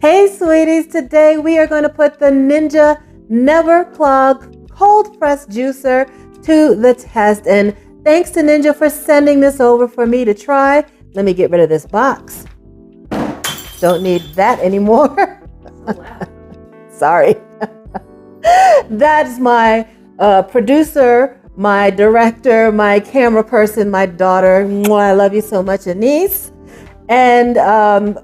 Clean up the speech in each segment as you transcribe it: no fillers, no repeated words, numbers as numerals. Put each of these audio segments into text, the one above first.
Hey sweeties, today we are going to put the Ninja NeverClog cold press juicer to the test. And thanks to Ninja for sending this over for me to try. Let me get rid of this box. Don't need that anymore. Oh, wow. Sorry. That's my producer, my director, my camera person, my daughter. Mwah, I love you so much, Anise. And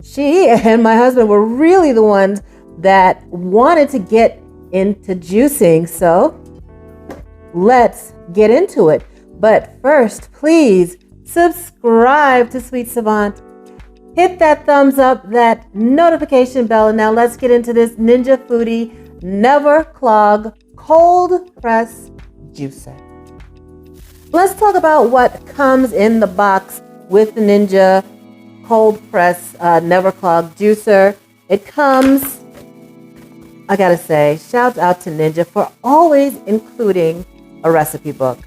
she and my husband were really the ones that wanted to get into juicing. So let's get into it. But first, please subscribe to Sweet Savant. Hit that thumbs up, that notification bell. And now let's get into this Ninja Foodie NeverClog cold press juicer. Let's talk about what comes in the box with the Ninja cold press NeverClog juicer. It comes, I gotta say, shout out to Ninja for always including a recipe book.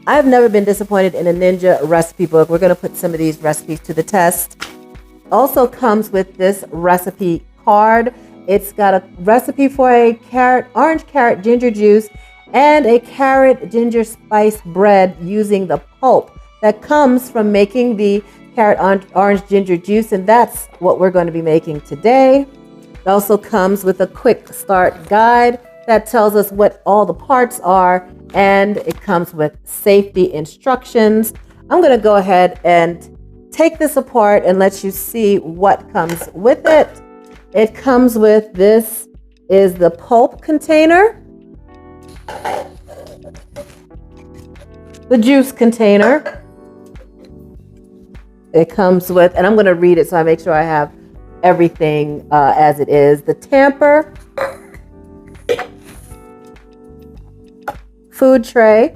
I've never been disappointed in a Ninja recipe book. We're gonna put some of these recipes to the test. Also comes with this recipe card. It's got a recipe for a orange carrot ginger juice and a carrot ginger spice bread using the pulp that comes from making the carrot orange ginger juice, and that's what we're going to be making today. It also comes with a quick start guide that tells us what all the parts are, and it comes with safety instructions. I'm going to go ahead and take this apart and let you see what comes with it. It comes with, this is the pulp container, the juice container. It comes with, and I'm going to read it so I make sure I have everything as it is. The tamper, food tray.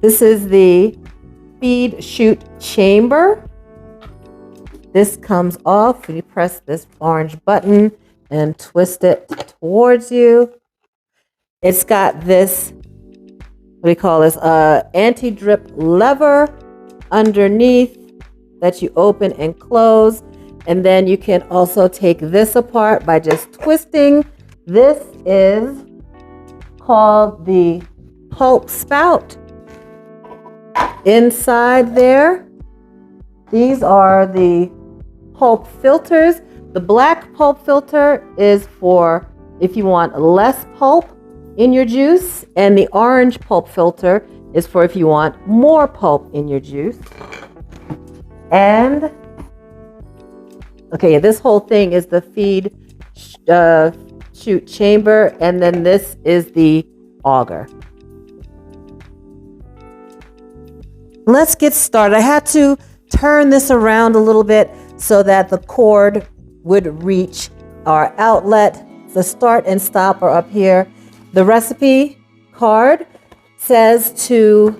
This is the feed chute chamber. This comes off when you press this orange button and twist it towards you. It's got this, what do we call this, anti-drip lever underneath that you open and close. And then you can also take this apart by just twisting. This is called the pulp spout. Inside there, these are the pulp filters. The black pulp filter is for if you want less pulp in your juice, and the orange pulp filter is for if you want more pulp in your juice. And okay, this whole thing is the feed chute chamber, and then this is the auger. Let's get started. I had to turn this around a little bit so that the cord would reach our outlet. The start and stop are up here. The recipe card says to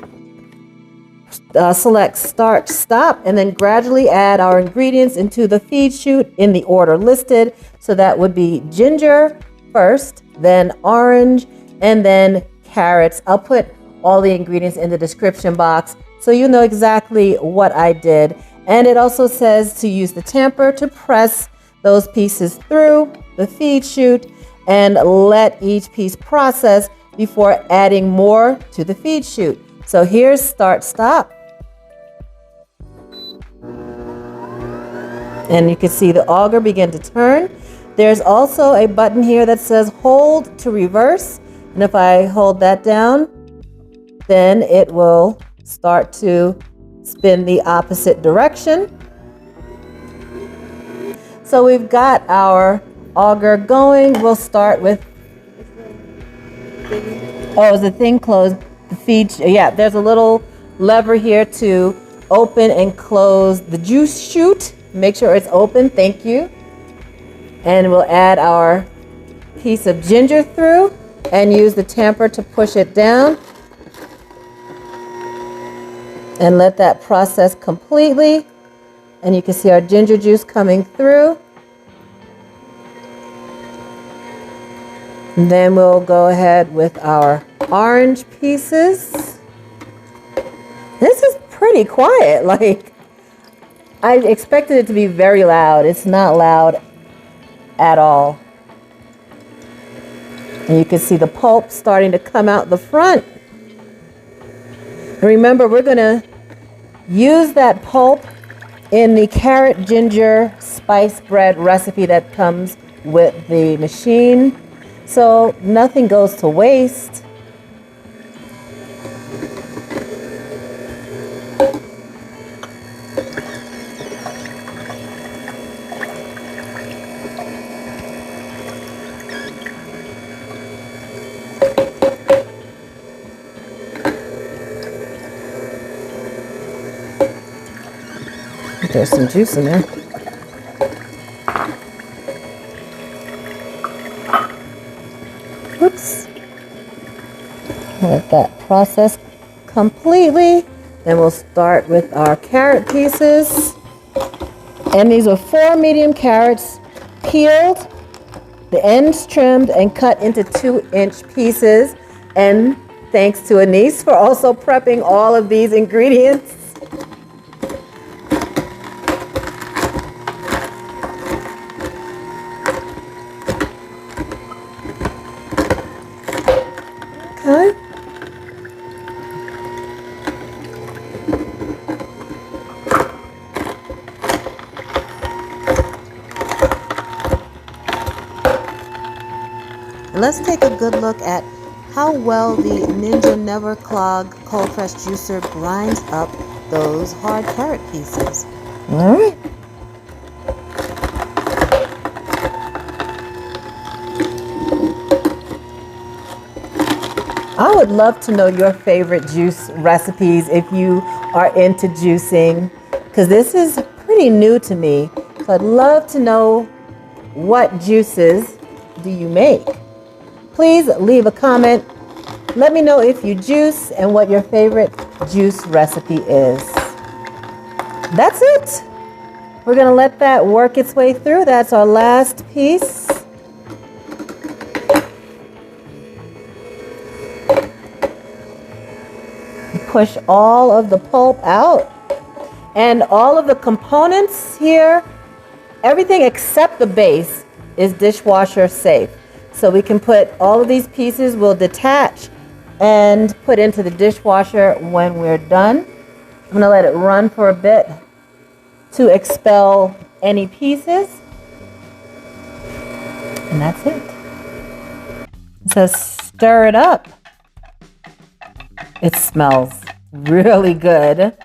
select start, stop, and then gradually add our ingredients into the feed chute in the order listed. So that would be ginger first, then orange, and then carrots. I'll put all the ingredients in the description box so you know exactly what I did. And it also says to use the tamper to press those pieces through the feed chute and let each piece process before adding more to the feed chute. So here's start, stop. And you can see the auger begin to turn. There's also a button here that says hold to reverse. And if I hold that down, then it will start to spin the opposite direction. So we've got our auger going. We'll start with, oh, is the thing closed? The feed, yeah, there's a little lever here to open and close the juice chute. Make sure it's open, thank you. And we'll add our piece of ginger through and use the tamper to push it down. And let that process completely. And you can see our ginger juice coming through. And then we'll go ahead with our orange pieces. This is pretty quiet, like I expected it to be very loud. It's not loud at all. And you can see the pulp starting to come out the front. And remember, we're going to use that pulp in the carrot ginger spice bread recipe that comes with the machine. So nothing goes to waste. There's some juice in there. Oops. Let that process completely. Then we'll start with our carrot pieces. And these are 4 medium carrots, peeled, the ends trimmed and cut into 2-inch pieces. And thanks to Anise for also prepping all of these ingredients. Okay. Let's take a good look at how well the Ninja NeverClog cold press juicer grinds up those hard carrot pieces. All right. I would love to know your favorite juice recipes if you are into juicing, because this is pretty new to me. So I'd love to know, what juices do you make? Please leave a comment. Let me know if you juice and what your favorite juice recipe is. That's it. We're going to let that work its way through. That's our last piece. Push all of the pulp out, and all of the components here, everything except the base is dishwasher safe. So we can put all of these pieces, we'll detach and put into the dishwasher when we're done. I'm going to let it run for a bit to expel any pieces. And that's it. So stir it up. It smells really good.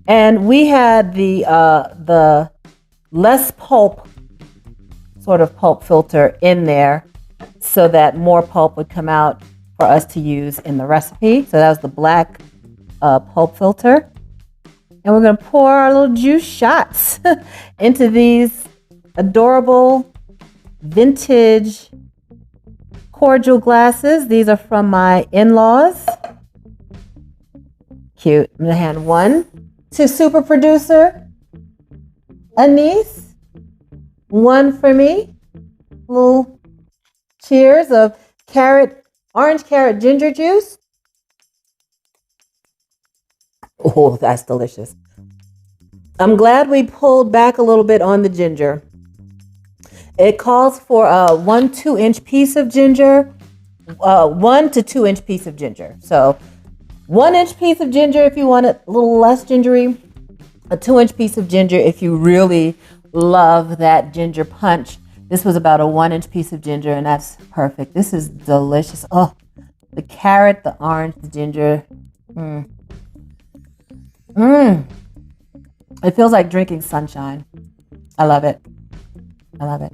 And we had the less pulp, sort of pulp filter in there so that more pulp would come out for us to use in the recipe. So that was the black pulp filter. And we're going to pour our little juice shots into these adorable vintage cordial glasses. These are from my in-laws. Cute. I'm going to hand one to super producer Anise. One for me. Little cheers of orange carrot ginger juice. Oh, that's delicious. I'm glad we pulled back a little bit on the ginger. It calls for a 1 2-inch piece of ginger, 1 to 2-inch piece of ginger. So 1-inch piece of ginger if you want it a little less gingery, a 2-inch piece of ginger if you really love that ginger punch. This was about a 1-inch piece of ginger, and that's perfect. This is delicious. Oh, the carrot, the orange, the ginger. It feels like drinking sunshine. I love it. I love it.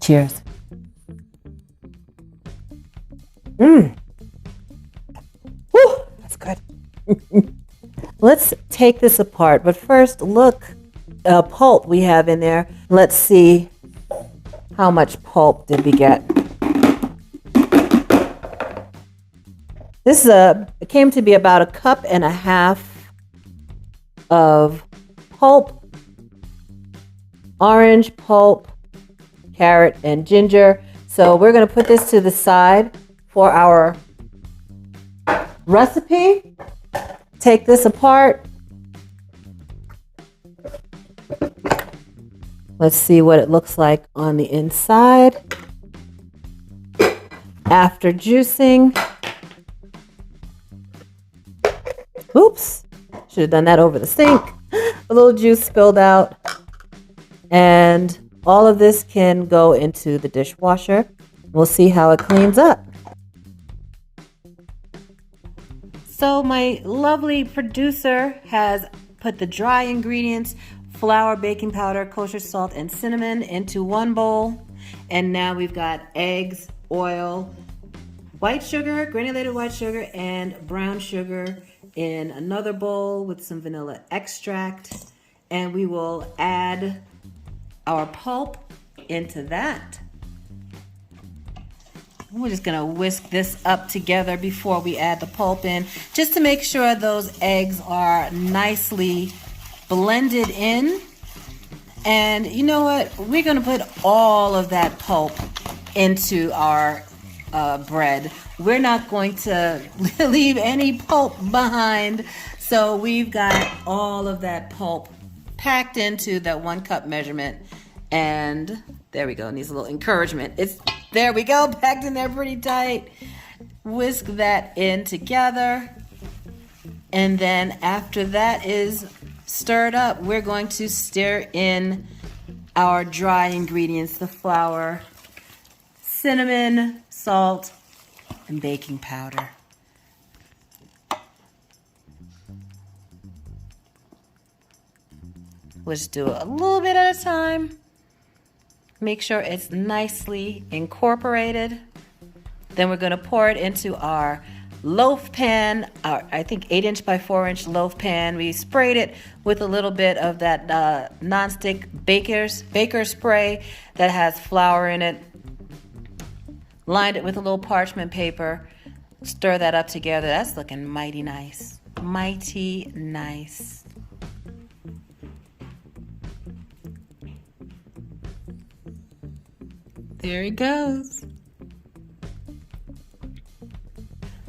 Cheers. Woo, that's good. Let's take this apart, but first look, pulp we have in there. Let's see how much pulp did we get. This it came to be about 1.5 cups of pulp, orange pulp, carrot, and ginger. So we're going to put this to the side for our recipe. Take this apart, Let's see what it looks like on the inside after juicing. Oops, should have done that over the sink. A little juice spilled out. And all of this can go into the dishwasher. We'll see how it cleans up. So my lovely producer has put the dry ingredients, flour, baking powder, kosher salt, and cinnamon into one bowl. And now we've got eggs, oil, white sugar, granulated white sugar, and brown sugar in another bowl with some vanilla extract. And we will add our pulp into that. We're just gonna whisk this up together before we add the pulp in, just to make sure those eggs are nicely blended in. And you know what? We're gonna put all of that pulp into our bread. We're not going to leave any pulp behind. So we've got all of that pulp packed into that 1 cup measurement. And there we go. Needs a little encouragement. There we go, packed in there pretty tight. Whisk that in together. And then after that is stirred up, we're going to stir in our dry ingredients, the flour, cinnamon, salt, and baking powder. We'll just do it a little bit at a time. Make sure it's nicely incorporated. Then we're going to pour it into our loaf pan, our, I think 8" by 4" loaf pan. We sprayed it with a little bit of that nonstick baker spray that has flour in it. Lined it with a little parchment paper. Stir that up together. That's looking mighty nice. Mighty nice. There it goes.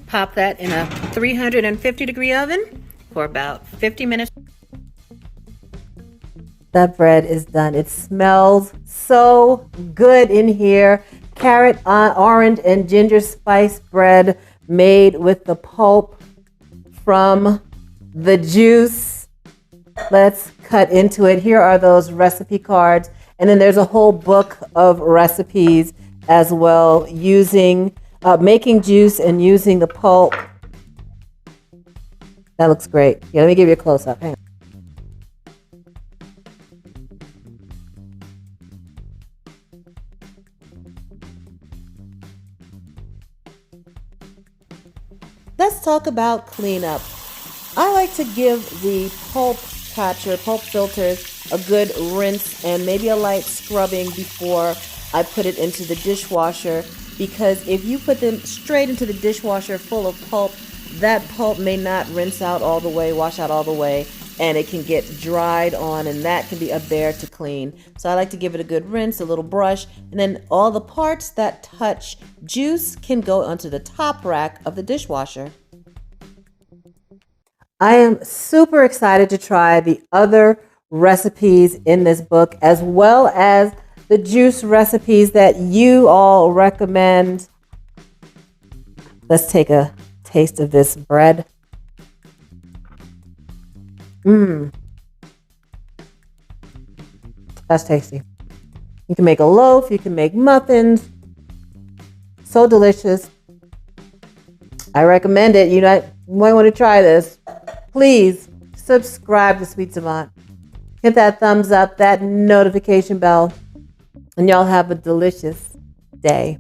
Pop that in a 350-degree oven for about 50 minutes. That bread is done. It smells so good in here. Carrot, orange, and ginger spice bread made with the pulp from the juice. Let's cut into it. Here are those recipe cards. And then there's a whole book of recipes as well, using making juice and using the pulp. That looks great. Yeah, let me give you a close-up. Hang on. Let's talk about cleanup. I like to give the pulp filters a good rinse and maybe a light scrubbing before I put it into the dishwasher, because if you put them straight into the dishwasher full of pulp, that pulp may not rinse out all the way, wash out all the way, and it can get dried on, and that can be a bear to clean. So I like to give it a good rinse, a little brush, and then all the parts that touch juice can go onto the top rack of the dishwasher. I am super excited to try the other recipes in this book, as well as the juice recipes that you all recommend. Let's take a taste of this bread. That's tasty. You can make a loaf, you can make muffins. So delicious. I recommend it. You might want to try this. Please subscribe to Sweet Savant. Hit that thumbs up, that notification bell, and y'all have a delicious day.